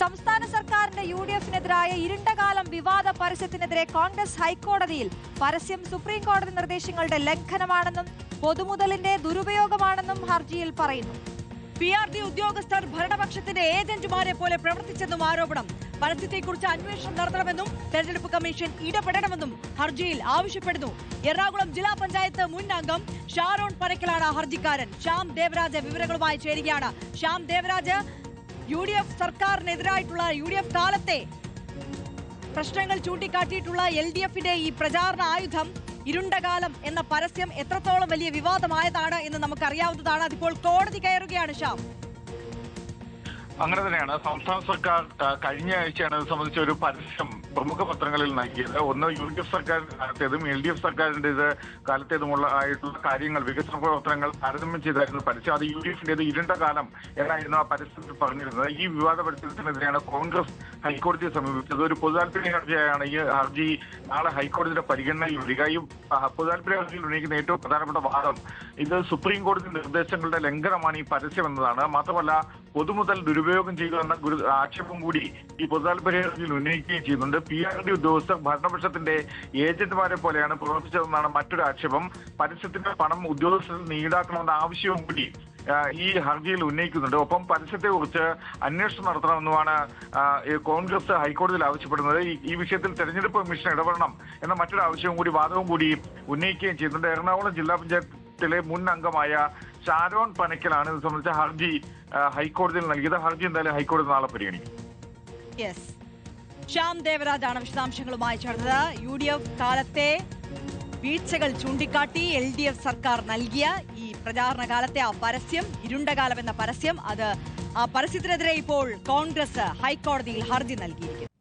സംസ്ഥാന സർക്കാരിന്റെ യുഡിഎഫിനെതിരായ ഇരുണ്ടകാലം വിവാദ പരസ്യത്തിനെതിരെ കോൺഗ്രസ് ഹൈക്കോടതിയിൽ. പരസ്യം സുപ്രീം കോടതി നിർദ്ദേശങ്ങളുടെ ലംഘനമാണെന്നും പൊതുമുതലിന്റെ ദുരുപയോഗമാണെന്നും ഹർജിയിൽ പറയുന്നു. PRD ഉദ്യോഗസ്ഥർ ഭരണപക്ഷത്തിന്റെ ഏജന്റുമാരെ പോലെ പ്രവർത്തിച്ചെന്നും ആരോപണം. പരസ്യത്തെക്കുറിച്ച് അന്വേഷണം നടത്തണമെന്നും തെരഞ്ഞെടുപ്പ് കമ്മീഷൻ ഇടപെടണമെന്നും ഹർജിയിൽ ആവശ്യപ്പെടുന്നു. എറണാകുളം ജില്ലാ പഞ്ചായത്ത് മുൻ അംഗം ഷാരോൺ പനക്കലാണ് ഹർജിക്കാരൻ. ശ്യാം ദേവരാജ് വിവരങ്ങളുമായി ചേരുകയാണ്. ശ്യാം ദേവരാജ്, UDF സർക്കാരിനെതിരായിട്ടുള്ള UDF കാലത്തെ പ്രശ്നങ്ങൾ ചൂണ്ടിക്കാട്ടിയിട്ടുള്ള LDFന്റെ ഈ പ്രചാരണ ആയുധം ഇരുണ്ടകാലം എന്ന പരസ്യം എത്രത്തോളം വലിയ വിവാദമായതാണ് എന്ന് നമുക്കറിയാവുന്നതാണ്. അതിപ്പോൾ കോടതി കയറുകയാണ്. ശ്യാം, അങ്ങനെ തന്നെയാണ്. സംസ്ഥാന സർക്കാർ കഴിഞ്ഞ ആഴ്ചയാണ് ഇത് സംബന്ധിച്ച ഒരു പരസ്യം പ്രമുഖ പത്രങ്ങളിൽ നൽകിയത്. ഒന്ന് UDF സർക്കാരിന്റെ കാലത്തേതും LDF സർക്കാരിന്റേത് കാലത്തേതുമുള്ള ആയിട്ടുള്ള കാര്യങ്ങൾ, വികസന പ്രവർത്തനങ്ങൾ താരതമ്യം ചെയ്തായിരുന്നു പരസ്യം. അത് UDFന്റേത് ഇരുണ്ട കാലം എന്നായിരുന്നു ആ പരസ്യത്തിൽ പറഞ്ഞിരുന്നത്. ഈ വിവാദ പരസ്യത്തിനെതിരെയാണ് കോൺഗ്രസ് ഹൈക്കോടതിയെ സമീപിച്ചത്. ഒരു പൊതുതാൽപര്യ ഹർജിയായാണ് ഈ ഹർജി നാളെ ഹൈക്കോടതിയുടെ പരിഗണനയിൽ വരിക. ഈ പൊതുതാൽപര്യ ഹർജിയിൽ ഉന്നയിക്കുന്ന ഏറ്റവും പ്രധാനപ്പെട്ട വാദം ഇത് സുപ്രീം കോടതി നിർദ്ദേശങ്ങളുടെ ലംഘനമാണ് ഈ പരസ്യം എന്നതാണ്. മാത്രമല്ല പൊതുമുതൽ ദുരുപയോഗം ചെയ്യുക എന്ന ആക്ഷേപം കൂടി ഈ പൊതുതാൽപര്യ ഹർജിയിൽ ഉന്നയിക്കുകയും ചെയ്യുന്നുണ്ട്. PRD ഉദ്യോഗസ്ഥർ ഭരണപക്ഷത്തിന്റെ ഏജന്റുമാരെ പോലെയാണ് പ്രവർത്തിച്ചതെന്നാണ് മറ്റൊരു ആക്ഷേപം. പരസ്യത്തിന്റെ പണം ഉദ്യോഗസ്ഥരിൽ നിന്ന് ഈടാക്കണമെന്ന ആവശ്യവും കൂടി ഈ ഹർജിയിൽ ഉന്നയിക്കുന്നുണ്ട്. ഒപ്പം പരസ്യത്തെക്കുറിച്ച് അന്വേഷണം നടത്തണമെന്നുമാണ് കോൺഗ്രസ് ഹൈക്കോടതിയിൽ ആവശ്യപ്പെടുന്നത്. ഈ വിഷയത്തിൽ തെരഞ്ഞെടുപ്പ് കമ്മീഷൻ ഇടപെടണം എന്ന മറ്റൊരു ആവശ്യവും കൂടി വാദവും കൂടി ഉന്നയിക്കുകയും ചെയ്യുന്നുണ്ട്. എറണാകുളം ജില്ലാ പഞ്ചായത്തിലെ മുൻ അംഗമായ ഷാരോൺ പനക്കലാണ് ഇത് സംബന്ധിച്ച ഹർജി ഹൈക്കോടതിയിൽ നൽകിയത്. ഹർജി എന്തായാലും ഹൈക്കോടതി നാളെ പരിഗണിക്കും. ശ്യാം ദേവരാജാണ് വിശദാംശങ്ങളുമായി ചേർന്നത്. UDF കാലത്തെ വീഴ്ചകൾ ചൂണ്ടിക്കാട്ടി LDF സർക്കാർ നൽകിയ ഈ പ്രചാരണ കാലത്തെ ആ പരസ്യം, ഇരുണ്ടകാലം എന്ന പരസ്യം, ആ പരസ്യത്തിനെതിരെ ഇപ്പോൾ കോൺഗ്രസ് ഹൈക്കോടതിയിൽ ഹർജി നൽകിയിരിക്കുന്നു.